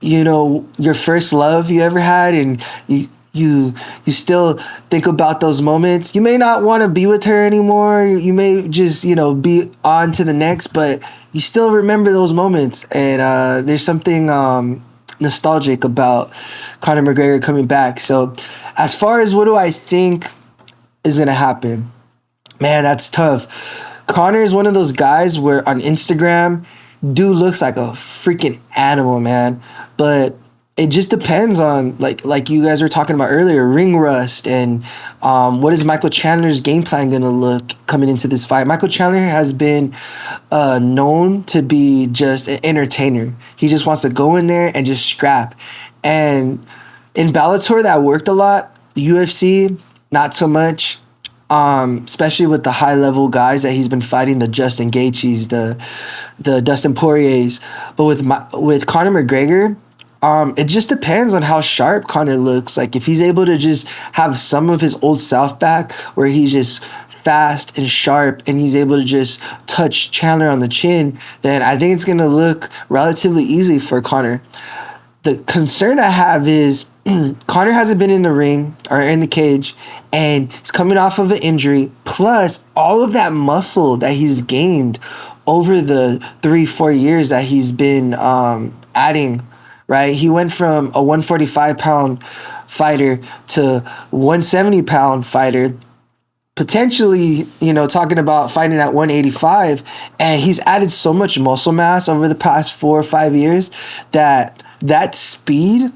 your first love you ever had, and you still think about those moments. You may not want to be with her anymore. You may just, be on to the next, but you still remember those moments. And there's something nostalgic about Conor McGregor coming back. So as far as what do I think is going to happen, man, that's tough. Conor is one of those guys where on Instagram, dude looks like a freaking animal, man. But it just depends on, like you guys were talking about earlier, ring rust, and what is Michael Chandler's game plan going to look coming into this fight. Michael Chandler has been known to be just an entertainer. He just wants to go in there and just scrap. And in Bellator, that worked a lot. UFC, not so much. Especially with the high-level guys that he's been fighting, the Justin Gaethjes, the Dustin Poiriers. But with Conor McGregor, it just depends on how sharp Conor looks. Like, if he's able to just have some of his old self back, where he's just fast and sharp and he's able to just touch Chandler on the chin, then I think it's going to look relatively easy for Conor. The concern I have is Conor hasn't been in the ring or in the cage, and he's coming off of an injury, plus all of that muscle that he's gained over the 3-4 years that he's been adding, right? He went from a 145-pound fighter to 170-pound fighter, potentially, talking about fighting at 185, and he's added so much muscle mass over the past 4 or 5 years that speed,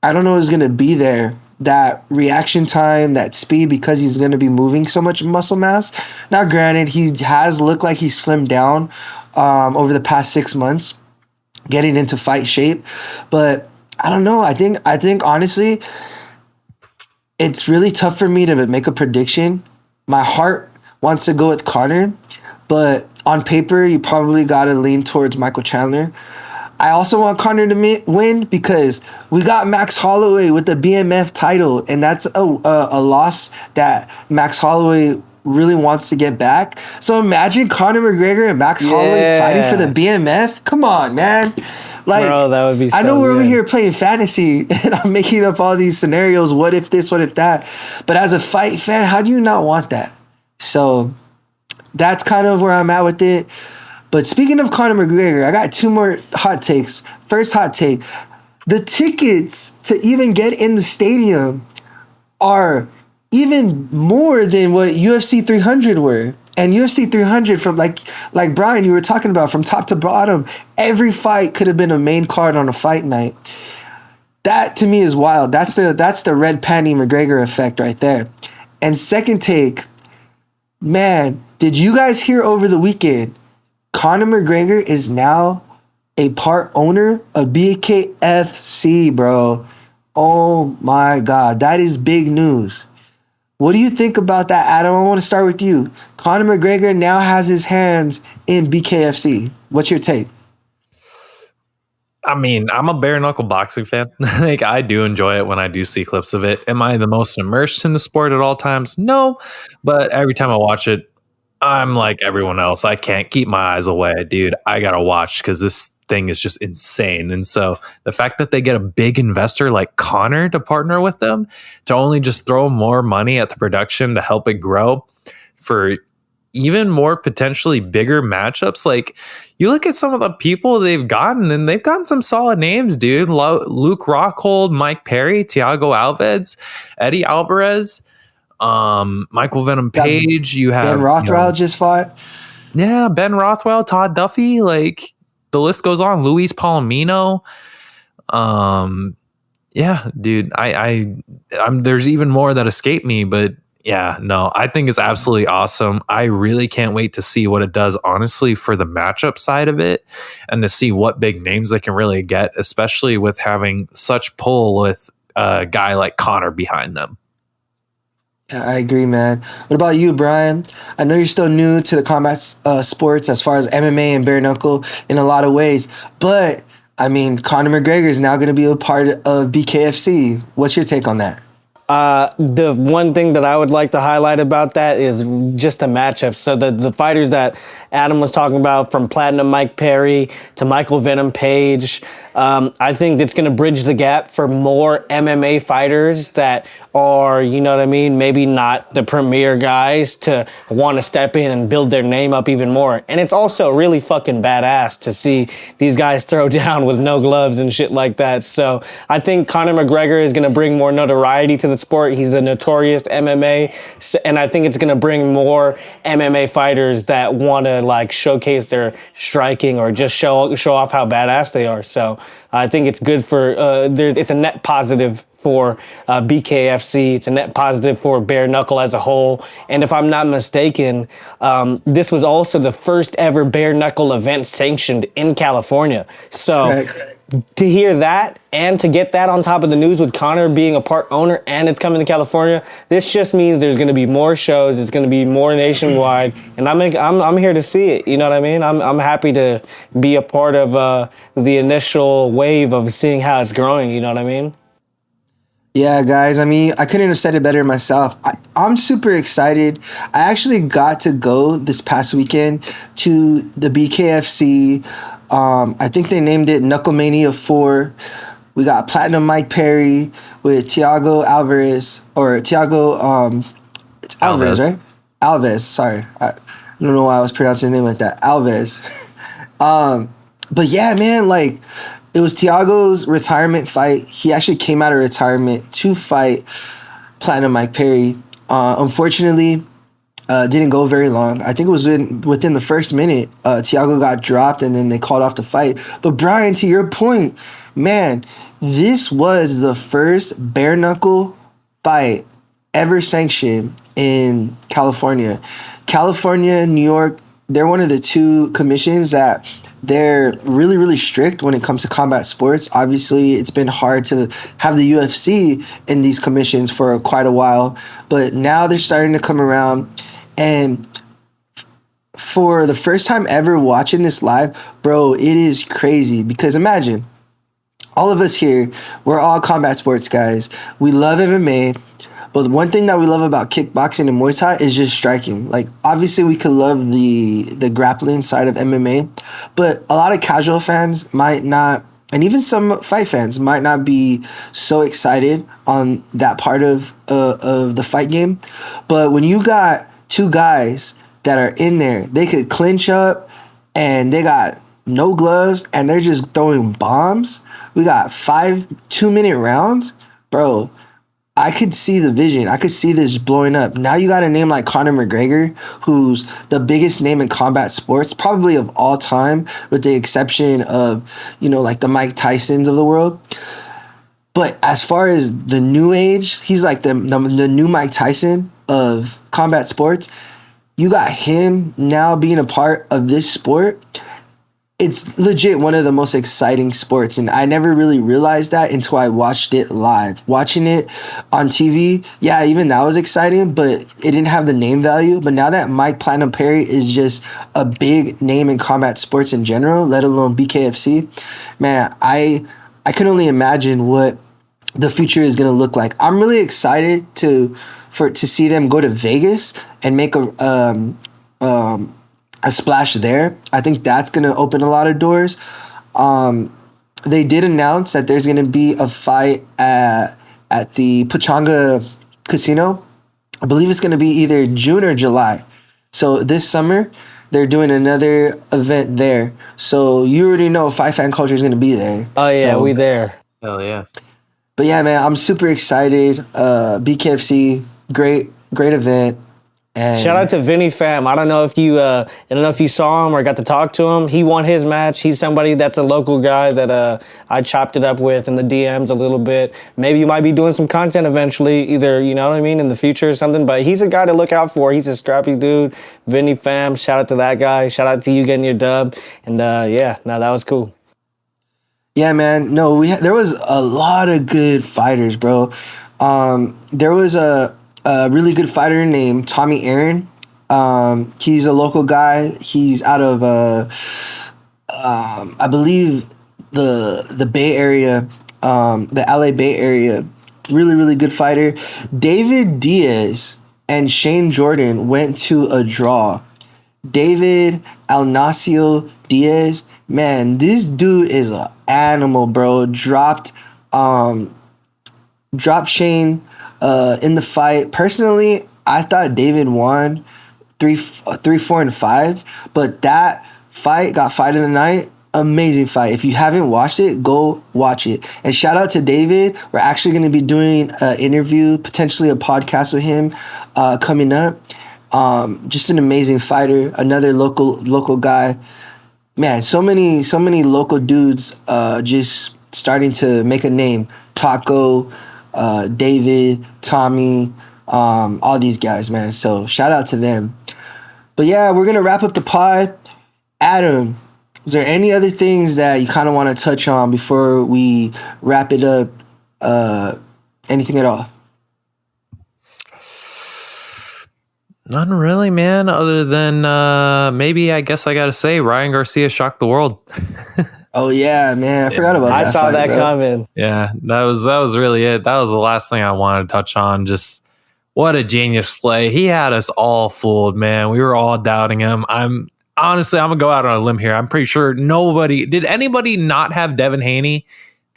I don't know, is going to be there. That reaction time, that speed, because he's going to be moving so much muscle mass. Now, granted, he has looked like he's slimmed down over the past 6 months, getting into fight shape. But I don't know. I think honestly, it's really tough for me to make a prediction. My heart wants to go with Conor, but on paper, you probably got to lean towards Michael Chandler. I also want Conor to win because we got Max Holloway with the BMF title, and that's a loss that Max Holloway really wants to get back. So imagine Conor McGregor and Max Holloway fighting for the BMF. Come on, man. Like, bro, that would be so I know we're over good. here playing fantasy, and I'm making up all these scenarios. What if this? What if that? But as a fight fan, how do you not want that? So that's kind of where I'm at with it. But speaking of Conor McGregor, I got 2 more hot takes. First hot take, the tickets to even get in the stadium are even more than what UFC 300 were. And UFC 300, from like Brian, you were talking about, from top to bottom, every fight could have been a main card on a fight night. That to me is wild. That's the red panty McGregor effect right there. And second take, man, did you guys hear over the weekend, Conor McGregor is now a part owner of BKFC, bro. Oh my God, that is big news. What do you think about that, Adam? I want to start with you. Conor McGregor now has his hands in BKFC. What's your take? I mean, I'm a bare knuckle boxing fan. Like, I do enjoy it when I do see clips of it. Am I the most immersed in the sport at all times? No, but every time I watch it, I'm like everyone else. I can't keep my eyes away, dude. I gotta watch because this thing is just insane. And so the fact that they get a big investor like Conor to partner with them, to only just throw more money at the production to help it grow for even more potentially bigger matchups. Like, you look at some of the people they've gotten, and they've gotten some solid names, dude. Luke Rockhold, Mike Perry, Thiago Alves, Eddie Alvarez, Michael Venom Page. You have Ben Rothwell just fought. Yeah, Ben Rothwell, Todd Duffy. Like, the list goes on. Luis Palomino. Yeah, dude. I'm there's even more that escape me, but yeah, no, I think it's absolutely awesome. I really can't wait to see what it does, honestly, for the matchup side of it, and to see what big names they can really get, especially with having such pull with a guy like Conor behind them. Yeah, I agree, man. What about you, Brian? I know you're still new to the combat sports as far as MMA and bare knuckle in a lot of ways, but I mean, Conor McGregor is now going to be a part of BKFC. What's your take on that? The one thing that I would like to highlight about that is just the matchups. So the fighters that Adam was talking about, from Platinum Mike Perry to Michael Venom Page, I think it's going to bridge the gap for more MMA fighters that are, you know what I mean, maybe not the premier guys, to want to step in and build their name up even more. And it's also really fucking badass to see these guys throw down with no gloves and shit like that. So I think Conor McGregor is going to bring more notoriety to the sport. He's a notorious MMA, and I think it's going to bring more MMA fighters that want to like showcase their striking or just show off how badass they are. So I think it's good for it's a net positive for BKFC. It's a net positive for bare knuckle as a whole. And if I'm not mistaken, this was also the first ever bare knuckle event sanctioned in California. So to hear that and to get that on top of the news with Conor being a part owner and it's coming to California, this just means there's going to be more shows. It's going to be more nationwide, and I'm here to see it. You know what I mean? I'm happy to be a part of the initial wave of seeing how it's growing. You know what I mean? Yeah, guys, I mean, I couldn't have said it better myself. I'm super excited. I actually got to go this past weekend to the BKFC. I think they named it Knucklemania 4. We got Platinum Mike Perry with Thiago Alvarez, or Thiago, it's Alvarez, right? Alves, sorry. I don't know why I was pronouncing his name like that. Alves. But yeah, man, like, it was Thiago's retirement fight. He actually came out of retirement to fight Platinum Mike Perry. Unfortunately, didn't go very long. I think it was within the first minute, Thiago got dropped and then they called off the fight. But Brian, to your point, man, this was the first bare knuckle fight ever sanctioned in California. California, New York, they're one of the two commissions that they're really, really strict when it comes to combat sports. Obviously, it's been hard to have the UFC in these commissions for quite a while, but now they're starting to come around. And for the first time ever watching this live, bro, it is crazy because imagine all of us here, we're all combat sports guys. We love MMA. But the one thing that we love about kickboxing and Muay Thai is just striking. Like, obviously, we could love the grappling side of MMA, but a lot of casual fans might not, and even some fight fans might not be so excited on that part of the fight game. But when you got two guys that are in there, they could clinch up, and they got no gloves, and they're just throwing bombs. We got 5 2-minute rounds, bro. I could see the vision. I could see this blowing up. Now you got a name like Conor McGregor, who's the biggest name in combat sports, probably of all time, with the exception of, like the Mike Tysons of the world. But as far as the new age, he's like the new Mike Tyson of combat sports. You got him now being a part of this sport. It's legit one of the most exciting sports, and I never really realized that until I watched it live. Watching it on TV, yeah, even that was exciting, but it didn't have the name value. But now that Mike Platinum Perry is just a big name in combat sports in general, let alone BKFC, man, I can only imagine what the future is going to look like. I'm really excited to see them go to Vegas and make a splash there. I think that's going to open a lot of doors. They did announce that there's going to be a fight at the Pachanga Casino. I believe it's going to be either June or July. So this summer, they're doing another event there. So you already know Fight Fan Culture is going to be there. Oh, yeah, so, we there. Hell yeah. But yeah, man, I'm super excited. BKFC, great event. And shout out to Vinny Fam. I don't know if you saw him or got to talk to him. He won his match. He's somebody that's a local guy that I chopped it up with in the DMs a little bit. Maybe you might be doing some content eventually, either, you know what I mean, in the future or something. But he's a guy to look out for. He's a scrappy dude. Vinny Fam, shout out to that guy. Shout out to you getting your dub. And that was cool. Yeah, man. No, there was a lot of good fighters, bro. There was a really good fighter named Tommy Aaron. He's a local guy. He's out of I believe the Bay Area, the LA Bay Area. Really, really good fighter. David Diaz and Shane Jordan went to a draw. David Alnacio Diaz, man, this dude is an animal, bro. Dropped Shane in the fight. Personally, I thought David won 3, 4, and 5, but that fight got fight of the night. Amazing fight. If you haven't watched it, go watch it. And shout out to David. We're actually going to be doing an interview, potentially a podcast with him coming up. Just an amazing fighter. Another local guy. Man, so many local dudes just starting to make a name. Taco, David, Tommy, all these guys, man. So shout out to them. But yeah, we're going to wrap up the pod. Adam, is there any other things that you kind of want to touch on before we wrap it up? Anything at all? None really, man, other than maybe I guess I got to say Ryan Garcia shocked the world. Oh, yeah, man. I forgot about that. I saw fight, that bro. coming. Yeah, that was really it. That was the last thing I wanted to touch on. Just what a genius play. He had us all fooled, man. We were all doubting him. I'm going to go out on a limb here. I'm pretty sure did anybody not have Devin Haney?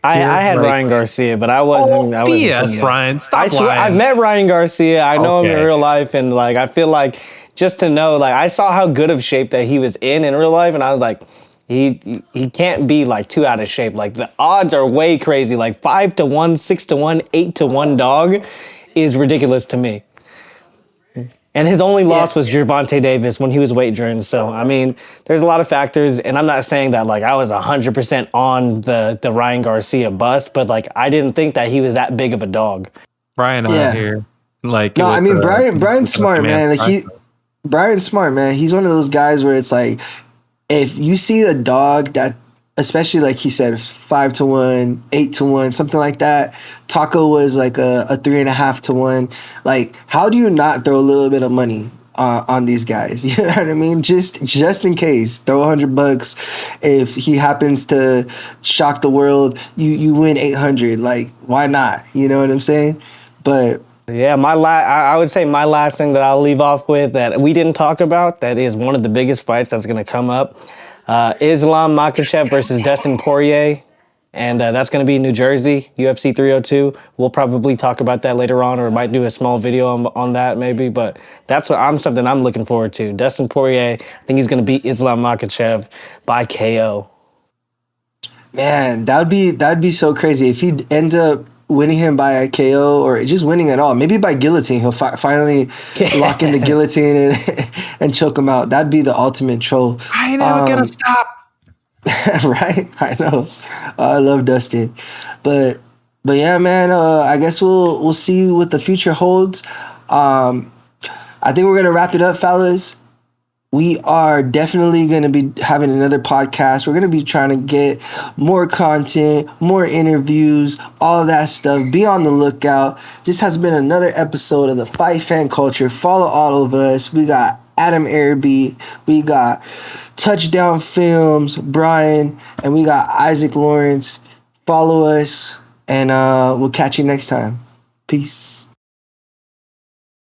I had Ryan Garcia, but I wasn't. BS, Brian. Stop lying. I've met Ryan Garcia. I know him in real life, and like I feel like just to know, like I saw how good of shape that he was in real life, and I was like, he can't be like too out of shape. Like the odds are way crazy. Like 5-1, 6-1, 8-1 dog is ridiculous to me. And his only loss was Gervonta Davis when he was wagering. So, I mean, there's a lot of factors. And I'm not saying that, like, I was 100% on the Ryan Garcia bus, but, like, I didn't think that he was that big of a dog. Brian out here. Like, no, I mean, Brian's smart, man. Like, Brian's smart, man. He's one of those guys where it's like, if you see a dog that, especially like he said, 5-1, 8-1, something like that. Taco was like a 3.5-1. Like, how do you not throw a little bit of money on these guys. You know what I mean? Just in case, throw $100. If he happens to shock the world, you win 800. Like, why not? You know what I'm saying? But Yeah, I would say my last thing that I'll leave off with that we didn't talk about that is one of the biggest fights that's going to come up. Islam Makhachev versus Dustin Poirier. And that's going to be in New Jersey, UFC 302. We'll probably talk about that later on, or might do a small video on that maybe. But that's something I'm looking forward to. Dustin Poirier, I think he's going to beat Islam Makhachev by KO. man, that'd be so crazy if he ends up winning him by a KO or just winning at all. Maybe by guillotine, he'll finally lock in the guillotine and choke him out. That'd be the ultimate troll. I ain't never gonna stop. Right? I know. I love Dustin. But yeah, man, I guess we'll see what the future holds. I think we're gonna wrap it up, fellas. We are definitely going to be having another podcast. We're going to be trying to get more content, more interviews, all of that stuff. Be on the lookout. This has been another episode of the Fight Fan Culture. Follow all of us. We got Adam Araby. We got Touchdown Films, Brian, and we got Isaac Lawrence. Follow us, and we'll catch you next time. Peace.